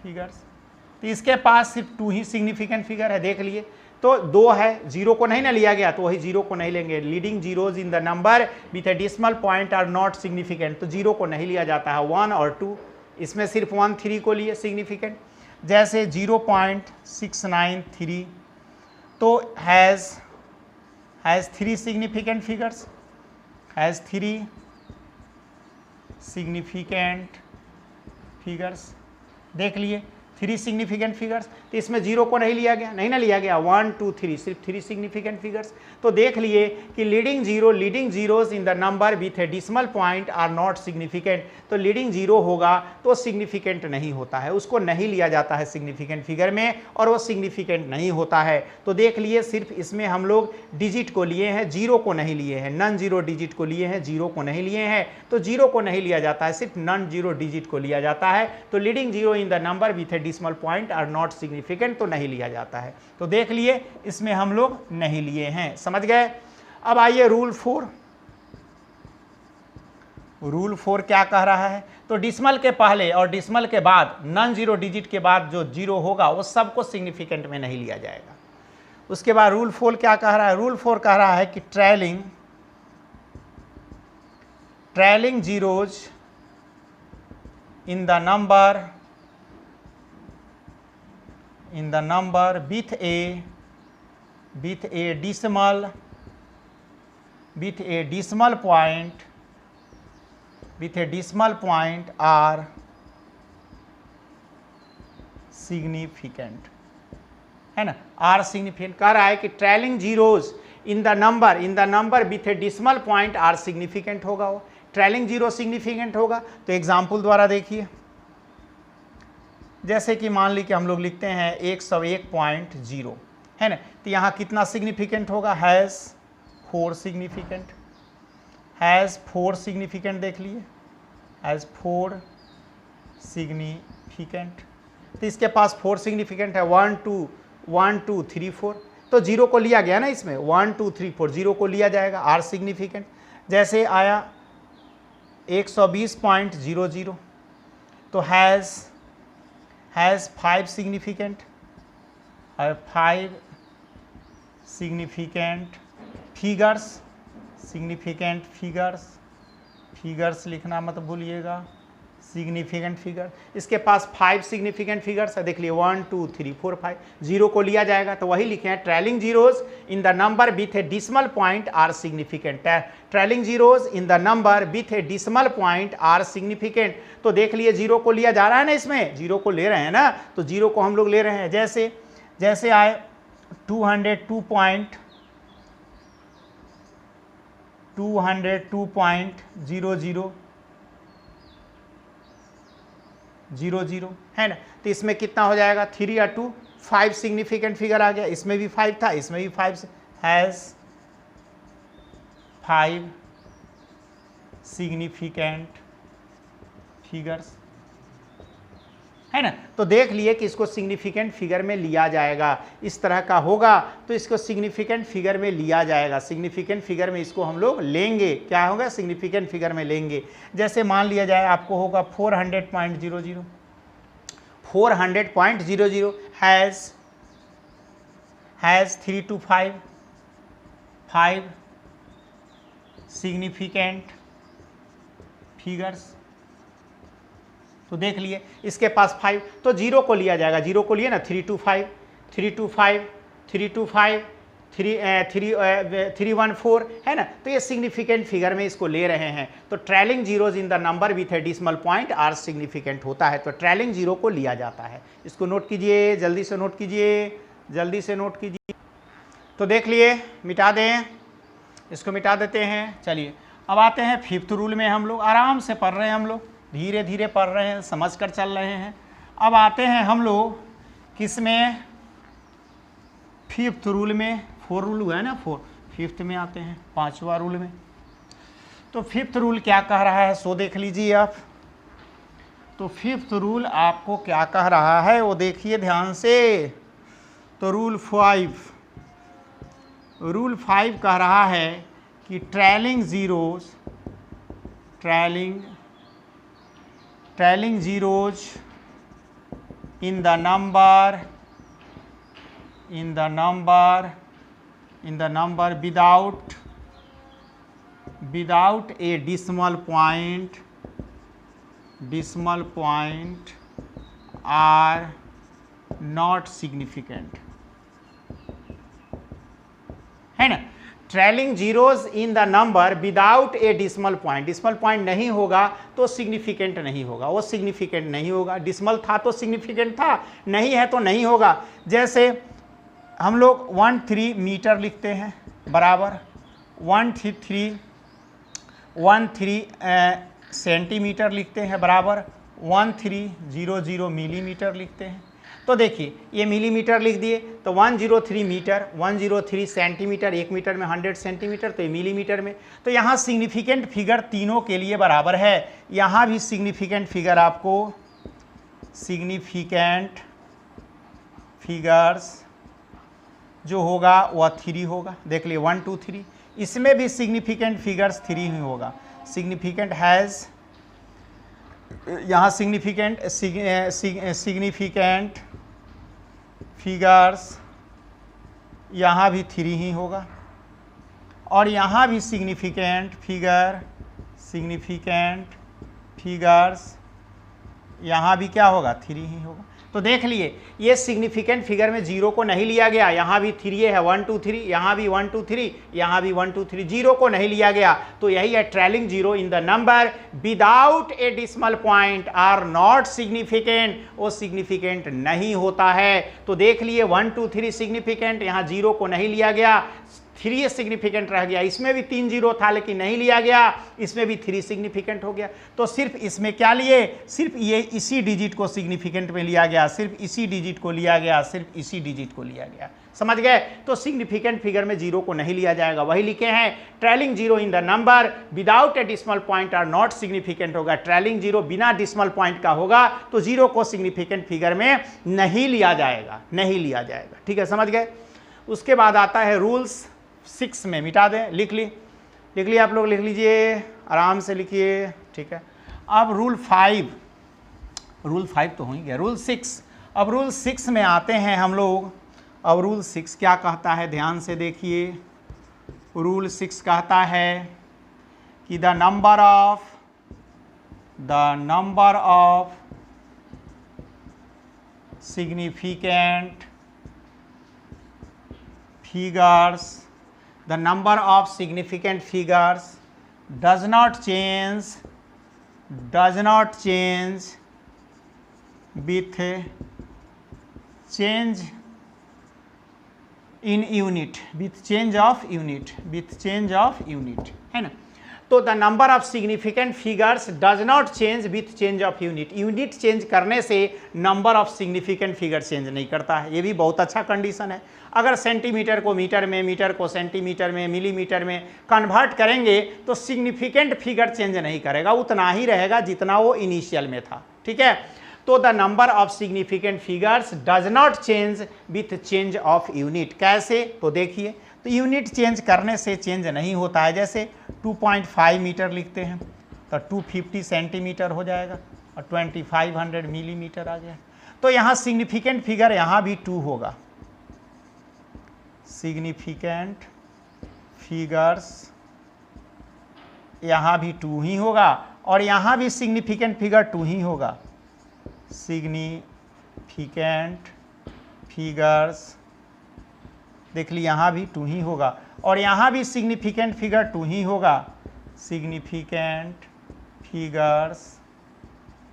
फिगर्स। तो इसके पास सिर्फ 2 ही सिग्निफिकेंट फिगर है, देख लिए। तो 2 है, जीरो को नहीं ना लिया गया, तो वही जीरो को नहीं लेंगे। Leading zeros in the number with a decimal point are not significant, तो जीरो को नहीं लिया जाता है। 1 और 2 इसमें सिर्फ 1 3 को लिए सिग्निफिकेंट, जैसे 0.693 तो has 3 significant figures, has 3 significant figures. देख लिए 3 सिग्निफिकेंट फिगर्स, तो इसमें 0 को नहीं लिया गया, नहीं ना लिया गया, 1 2 3 सिर्फ 3 सिग्निफिकेंट फिगर्स। तो देख लिए कि leading zeros in the number with a decimal point are not significant. तो लीडिंग जीरो होगा तो सिग्निफिकेंट नहीं होता है, उसको नहीं लिया जाता है सिग्निफिकेंट फिगर में, और वो सिग्निफिकेंट नहीं होता है। तो देख लिए सिर्फ इसमें हम लोग डिजिट को लिए हैं, जीरो को नहीं लिए हैं, नॉन जीरो डिजिट को लिए हैं, जीरो को नहीं लिए हैं। तो जीरो को नहीं लिया जाता है, सिर्फ नॉन जीरो डिजिट को लिया जाता है। तो leading zero in the number with a decimal point are not significant, तो नहीं लिया जाता है। तो देख लिए इसमें हम लोग नहीं लिए हैं, समझ गए। अब आइए रूल 4। रूल 4 क्या कह रहा है, तो डिसिमल के पहले और डिसिमल के बाद नॉन जीरो डिजिट के बाद जो जीरो होगा वो सबको सिग्निफिकेंट में नहीं लिया जाएगा। उसके बाद रूल 4 क्या कह रहा है, रूल 4 कह रहा है कि trailing zeros in the number with a decimal point are significant, है ना, आर सिग्निफिकेंट। कह रहा है कि trailing zeros in the number with a decimal point are significant होगा, वो ट्रेलिंग जीरो सिग्निफिकेंट होगा। तो एग्जाम्पल द्वारा देखिए, जैसे कि मान ली कि हम लोग लिखते हैं 101.0, है ना, तो यहाँ कितना सिग्निफिकेंट होगा, हैज़ 4 सिग्निफिकेंट, हैज़ 4 सिग्निफिकेंट, देख लिए हैज़ 4 सिग्निफिकेंट। तो इसके पास 4 सिग्निफिकेंट है, 1 2 3 4, तो जीरो को लिया गया ना इसमें, 1 2 3 4 जीरो को लिया जाएगा, आर सिग्निफिकेंट। जैसे आया 120.00, तो हैज़ 5 सिग्निफिकेंट, 5 सिग्निफिकेंट फिगर्स लिखना मत भूलिएगा, सिग्निफिकेंट फिगर। इसके पास 5 सिग्निफिकेंट फिगर्स है, देख लिए 1 2 3 4 5, जीरो को लिया जाएगा, तो वही लिखे हैं trailing zeros in the number with a decimal point are significant. Trailing zeros in the number with a decimal point are significant. तो देख लिए जीरो को लिया जा रहा है ना, इसमें जीरो को ले रहे हैं ना, तो जीरो को हम लोग ले रहे हैं। जैसे आए 202.00 है ना, तो इसमें कितना हो जाएगा, 3 या 2 5 सिग्निफिकेंट फिगर आ गया, इसमें भी 5 था, इसमें भी 5, हैज़ 5 सिग्निफिकेंट फिगर्स, है ना। तो देख लिए कि इसको सिग्निफिकेंट फिगर में लिया जाएगा, इस तरह का होगा तो इसको सिग्निफिकेंट फिगर में लिया जाएगा, सिग्निफिकेंट फिगर में इसको हम लोग लेंगे, क्या होगा, सिग्निफिकेंट फिगर में लेंगे। जैसे मान लिया जाए आपको होगा 400.00, 400.00 हैज़ 3 to 5 सिग्निफिकेंट फिगर्स। तो देख लिए इसके पास 5, तो जीरो को लिया जाएगा, जीरो को लिए ना, 3 to 5 314 है ना, तो ये सिग्निफिकेंट फिगर में इसको ले रहे हैं। तो trailing zeros in the number with a decimal point are significant होता है, तो ट्रेलिंग जीरो को लिया जाता है। इसको नोट कीजिए, जल्दी से नोट कीजिए, तो देख लिए, मिटा दें, इसको मिटा देते हैं। चलिए अब आते हैं 5th रूल में। हम लोग आराम से पढ़ रहे हैं, हम लोग धीरे धीरे पढ़ रहे हैं, समझ कर चल रहे हैं। अब आते हैं हम लोग किस में, 5th रूल में। 4 रूल हुआ है ना, 4, 5th में आते हैं 5वां रूल में। तो 5th रूल क्या कह रहा है, सो देख लीजिए आप। तो 5th रूल आपको क्या कह रहा है वो देखिए ध्यान से। तो रूल 5 कह रहा है कि trailing zeros in the number without a decimal point decimal point are not significant, है ना। Trailing zeros in the number without a decimal point, dismal point नहीं होगा तो सिग्निफिकेंट नहीं होगा, वो सिग्निफिकेंट नहीं होगा। डिसमल था तो सिग्निफिकेंट था, नहीं है तो नहीं होगा। जैसे हम लोग 13 मीटर लिखते हैं बराबर 13 सेंटीमीटर लिखते हैं बराबर 1300 मिलीमीटर लिखते हैं। तो देखिए ये मिलीमीटर लिख दिए तो 103 मीटर, 103 सेंटीमीटर, 1 मीटर में 100 सेंटीमीटर, तो ये मिलीमीटर में। तो यहाँ सिग्निफिकेंट फिगर तीनों के लिए बराबर है। यहाँ भी सिग्निफिकेंट फिगर आपको सिग्निफिकेंट फिगर्स जो होगा वह 3 होगा। देख लिए 1 2 3, इसमें भी सिग्निफिकेंट फिगर्स 3 ही होगा। सिग्निफिकेंट हैज़, यहाँ सिग्निफिकेंट फिगर्स यहाँ भी 3 ही होगा, और यहाँ भी सिग्निफिकेंट फिगर्स यहाँ भी क्या होगा 3 ही होगा। तो देख लिए ये सिग्निफिकेंट फिगर में जीरो को नहीं लिया गया, यहाँ भी 3 है 1 2 3, यहाँ भी 1 2 3, यहाँ भी 1 2 3, जीरो को नहीं लिया गया। तो यही है trailing zero in the number without a decimal point are not significant, वो सिग्निफिकेंट नहीं होता है। तो देख लिए 1 2 3 सिग्निफिकेंट, यहाँ जीरो को नहीं लिया गया, 3 सिग्निफिकेंट रह गया। इसमें भी 3 जीरो था लेकिन नहीं लिया गया, इसमें भी 3 सिग्निफिकेंट हो गया। तो सिर्फ इसमें क्या लिए, सिर्फ ये इसी डिजिट को सिग्निफिकेंट में लिया गया, सिर्फ इसी डिजिट को लिया गया, सिर्फ इसी डिजिट को लिया गया। समझ गए। तो सिग्निफिकेंट फिगर में जीरो को नहीं लिया जाएगा, वही लिखे हैं trailing zero in the number without a decimal point are not significant होगा। ट्रेलिंग जीरो बिना डिसमल पॉइंट का होगा तो जीरो को सिग्निफिकेंट फिगर में नहीं लिया जाएगा, नहीं लिया जाएगा। ठीक है, समझ गए। उसके बाद आता है रूल्स 6 में, मिटा दें, लिख लिए आप लोग, लिख लीजिए, आराम से लिखिए। ठीक है, अब रूल 5 तो हो ही गया, रूल 6। अब रूल 6 में आते हैं हम लोग। अब रूल 6 क्या कहता है, ध्यान से देखिए। रूल 6 कहता है कि the number of significant figures, the number of significant figures does not change with change in unit, with change of unit, है ना। तो the number of significant figures does not change with change of unit, unit change करने से number of significant figure change नहीं करता है। ये भी बहुत अच्छा कंडीशन है। अगर सेंटीमीटर को मीटर में, मीटर को सेंटीमीटर में, मिलीमीटर में कन्वर्ट करेंगे तो सिग्निफिकेंट फिगर चेंज नहीं करेगा, उतना ही रहेगा जितना वो इनिशियल में था। ठीक है, तो the number of significant figures does not change with change of unit. कैसे, तो देखिए, तो यूनिट चेंज करने से चेंज नहीं होता है। जैसे 2.5 मीटर लिखते हैं तो 250 सेंटीमीटर हो जाएगा और 2500 मिलीमीटर आ गया। तो यहाँ सिग्निफिकेंट फिगर यहाँ भी 2 होगा, सिग्निफिकेंट फिगर्स यहाँ भी 2 ही होगा, और यहाँ भी सिग्निफिकेंट फिगर 2 ही होगा, सिग्निफिकेंट फिगर्स। देख ली यहाँ भी 2 ही होगा, और यहाँ भी सिग्निफिकेंट फिगर 2 ही होगा, सिग्निफिकेंट फिगर्स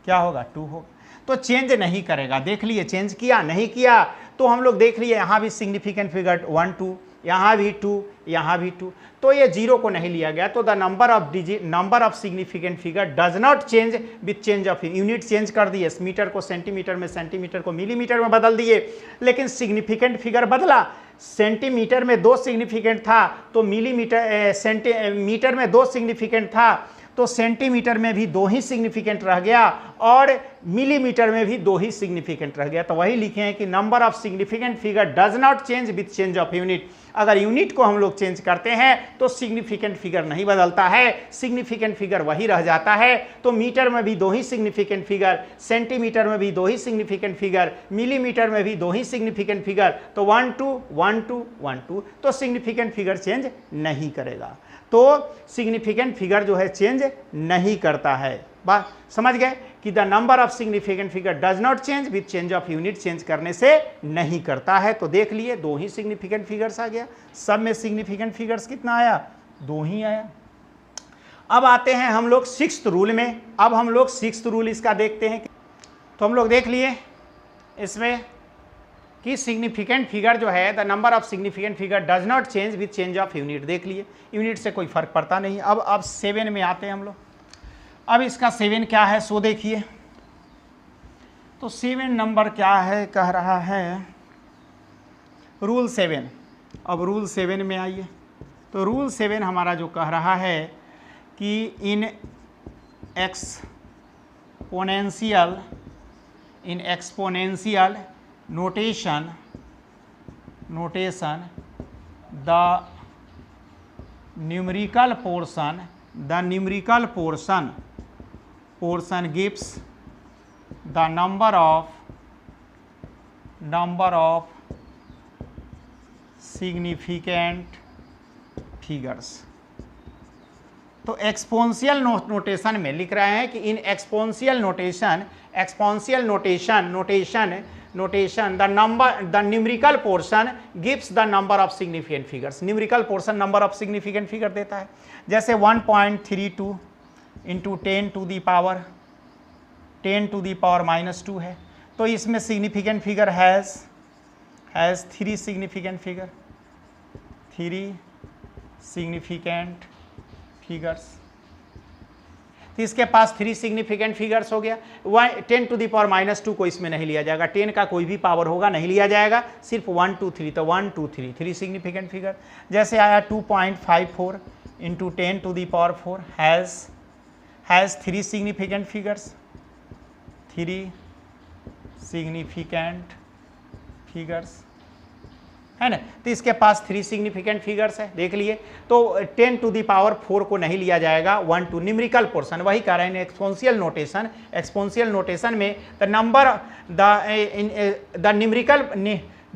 क्या होगा 2 होगा। तो चेंज नहीं करेगा। देख लिए, चेंज किया नहीं किया। तो हम लोग देख लिए यहाँ भी सिग्निफिकेंट फिगर 1 2, यहाँ भी 2, यहाँ भी 2, तो ये जीरो को नहीं लिया गया। तो the number of significant figure does not change with change of unit. Change कर दिए, मीटर को सेंटीमीटर में, सेंटीमीटर को मिलीमीटर में बदल दिए, लेकिन सिग्निफिकेंट फिगर बदला। सेंटीमीटर में 2 सिग्निफिकेंट था तो मीटर में 2 सिग्निफिकेंट था तो सेंटीमीटर में भी 2 ही सिग्निफिकेंट रह गया, और मिलीमीटर में भी 2 ही सिग्निफिकेंट रह गया। तो वही लिखे हैं कि number of significant figure does not change with change of unit. अगर यूनिट को हम लोग चेंज करते हैं तो सिग्निफिकेंट फिगर नहीं बदलता है, सिग्निफिकेंट फिगर वही रह जाता है। तो मीटर में भी 2 ही सिग्निफिकेंट फिगर, सेंटीमीटर में भी 2 ही सिग्निफिकेंट फिगर, मिलीमीटर में भी 2 ही सिग्निफिकेंट फिगर। तो 1 2 1 2 1 2, तो सिग्निफिकेंट फिगर चेंज नहीं करेगा। तो सिग्निफिकेंट फिगर जो है चेंज नहीं करता है, बात समझ गए कि the number of significant figure does not change with change of unit, change करने से नहीं करता है। तो देख लिए 2 ही सिग्निफिकेंट फिगर्स आ गया, सब में सिग्निफिकेंट फिगर्स कितना आया, 2 ही आया। अब आते हैं हम लोग 6th रूल में। अब हम लोग 6th रूल इसका देखते हैं। तो हम लोग देख लिए इसमें कि सिग्निफिकेंट फिगर जो है, the number of significant figure does not change with change of unit, देख लिए यूनिट से कोई फर्क पड़ता नहीं। अब 7 में आते हैं हम लोग। अब इसका 7 क्या है सो देखिए। तो 7 नंबर क्या है, कह रहा है रूल 7। अब रूल 7 में आइए। तो रूल 7 हमारा जो कह रहा है कि in exponential notation the numerical portion gives the number of significant figures। तो एक्सपोनेंशियल नोटेशन में लिख रहे हैं कि in exponential notation the numerical portion gives the number of significant figures. Numerical portion number of significant figure देता है। जैसे 1.32 into 10 to the power -2 है। तो इसमें significant figure has 3 significant figure, 3 significant figures. तो इसके पास 3 सिग्निफिकेंट फिगर्स हो गया। 10 टू दी पावर -2 को इसमें नहीं लिया जाएगा, 10 का कोई भी पावर होगा नहीं लिया जाएगा, सिर्फ 1 2 3। तो 1 2 3 3 सिग्निफिकेंट फिगर। जैसे आया 2.54 into 10 to the power 4 has 3 significant figures, 3 significant figures है ना। तो इसके पास 3 सिग्निफिकेंट फिगर्स है, देख लिए। तो 10 टू दी पावर 4 को नहीं लिया जाएगा, 1 2 न्यूमेरिकल पोर्शन, वही कह रहे हैं एक्सपोनेंशियल नोटेशन में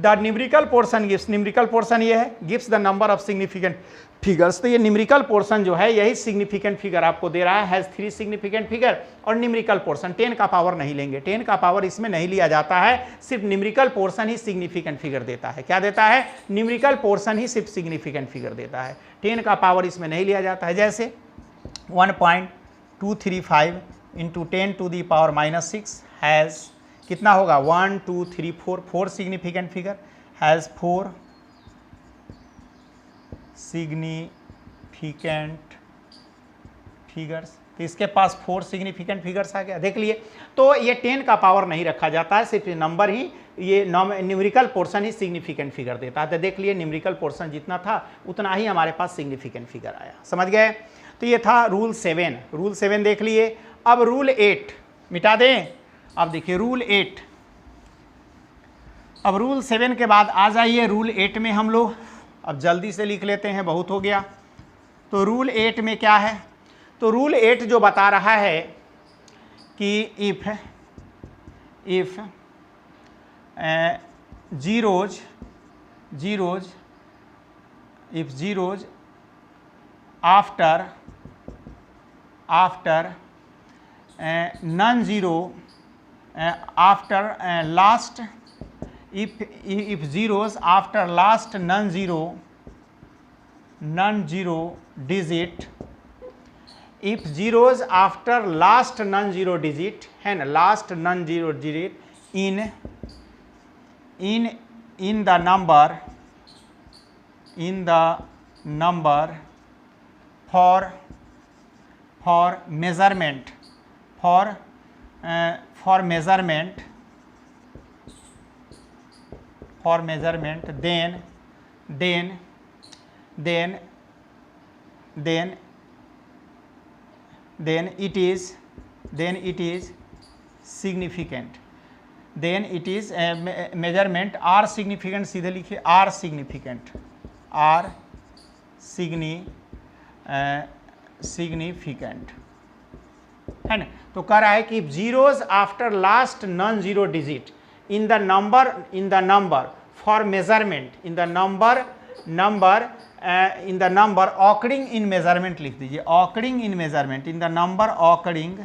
the numerical portion gives, numerical portion ये है, gives the number of significant figures. तो ये न्यूमेरिकल पोर्शन जो है यही सिग्निफिकेंट फिगर आपको दे रहा है, हैज़ 3 सिग्निफिकेंट फिगर। और न्यूमेरिकल पोर्शन 10 का पावर नहीं लेंगे, 10 का पावर इसमें नहीं लिया जाता है, सिर्फ न्यूमेरिकल पोर्शन ही सिग्निफिकेंट फिगर देता है। क्या देता है, न्यूमेरिकल पोर्शन ही सिर्फ सिग्निफिकेंट फिगर देता है, 10 का पावर इसमें नहीं लिया जाता है। जैसे 1.235 into 10 to the power -6 has कितना होगा, 1 2 3 4 significant figure, has 4 significant figures. तो इसके पास 4 सिग्निफिकेंट फिगर्स आ गया, देख लिए। तो ये 10 का पावर नहीं रखा जाता है, सिर्फ नंबर ही, ये न्यूमेरिकल पोर्शन ही सिग्निफिकेंट फिगर देता है। तो देख लिए न्यूमेरिकल पोर्शन जितना था उतना ही हमारे पास सिग्निफिकेंट फिगर आया, समझ गए। तो ये था रूल 7। रूल 7 देख लिए। अब रूल 8 मिटा दें। अब देखिए रूल 8। अब रूल 7 के बाद आ जाइए रूल 8 में हम लोग। अब जल्दी से लिख लेते हैं, बहुत हो गया। तो रूल 8 में क्या है, तो रूल 8 जो बता रहा है कि if zeros after non zero after last if zeros after last non-zero digit, if zeros after last non-zero digit है ना, last non-zero digit in the number for measurement then it is significant, then it is measurement are significant, सीधे लिखिए are significant है ना। तो कह रहा है कि zeros after last non zero digit in the number for measurement in the number occurring in measurement लिख दीजिए, occurring in measurement in the number occurring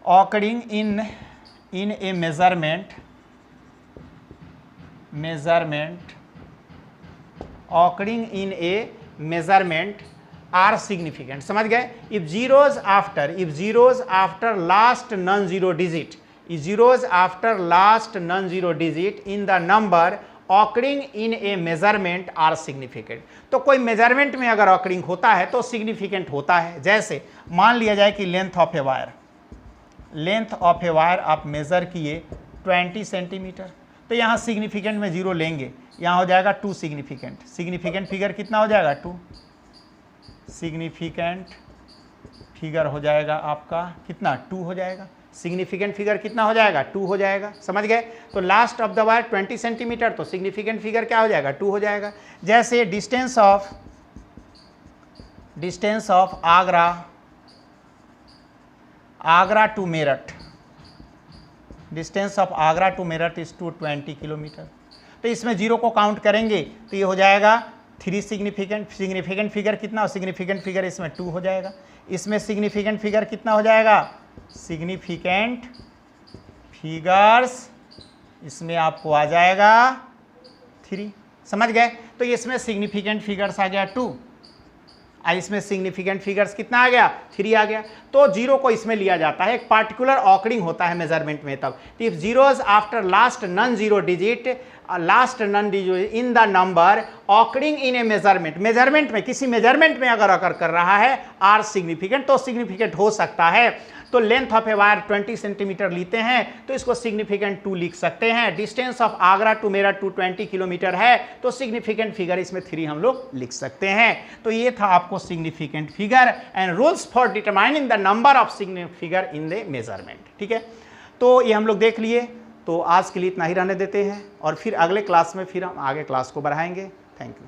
occurring in a measurement occurring in a measurement are significant. समझ गए? if zeros after last non-zero digit, if zeros after last non-zero digit in the number occurring in a measurement are significant. तो कोई measurement में अगर occurring होता है तो significant होता है। जैसे मान लिया जाए कि लेंथ ऑफ ए वायर आप मेजर किए 20 सेंटीमीटर, तो यहाँ सिग्निफिकेंट में 0 लेंगे, यहाँ हो जाएगा 2 सिग्निफिकेंट। सिग्निफिकेंट फिगर कितना हो जाएगा? 2 सिग्निफिकेंट फिगर हो जाएगा आपका कितना? 2 हो जाएगा। सिग्निफिकेंट फिगर कितना हो जाएगा? 2 हो जाएगा। समझ गए? तो last of the wire 20 centimetre, तो सिग्निफिकेंट फिगर क्या हो जाएगा? 2 हो जाएगा। जैसे distance of Agra to Meerut, distance of Agra to Meerut is 220 kilometre. तो इसमें 0 को काउंट करेंगे तो ये हो जाएगा 3 सिग्निफिकेंट फिगर कितना? सिग्निफिकेंट फिगर इसमें 2 हो जाएगा। इसमें सिग्निफिकेंट फिगर कितना हो जाएगा? सिग्निफिकेंट फिगर्स इसमें आपको आ जाएगा 3। समझ गए? तो इसमें सिग्निफिकेंट फिगर्स आ गया 2, इसमें सिग्निफिकेंट फिगर्स कितना आ गया? 3 आ गया। तो 0 को इसमें लिया जाता है, एक पार्टिकुलर ऑकरिंग होता है मेजरमेंट में तब। If zeros after last non zero digit in the number occurring in A measurement में किसी मेजरमेंट में अगर अकर कर रहा है आर सिग्निफिकेंट, तो सिग्निफिकेंट हो सकता है। तो length of a wire 20 centimetre लेते हैं तो इसको सिग्निफिकेंट 2 लिख सकते हैं। Distance of Agra to Meerut 220 kilometre है, तो सिग्निफिकेंट फिगर इसमें 3 हम लोग लिख सकते हैं। तो ये था आपको significant figure and rules for determining the number of significant figure in the measurement. ठीक है, तो ये हम लोग देख लिए। तो आज के लिए इतना ही रहने देते हैं और फिर अगले क्लास में फिर हम आगे क्लास को बढ़ाएंगे। Thank you.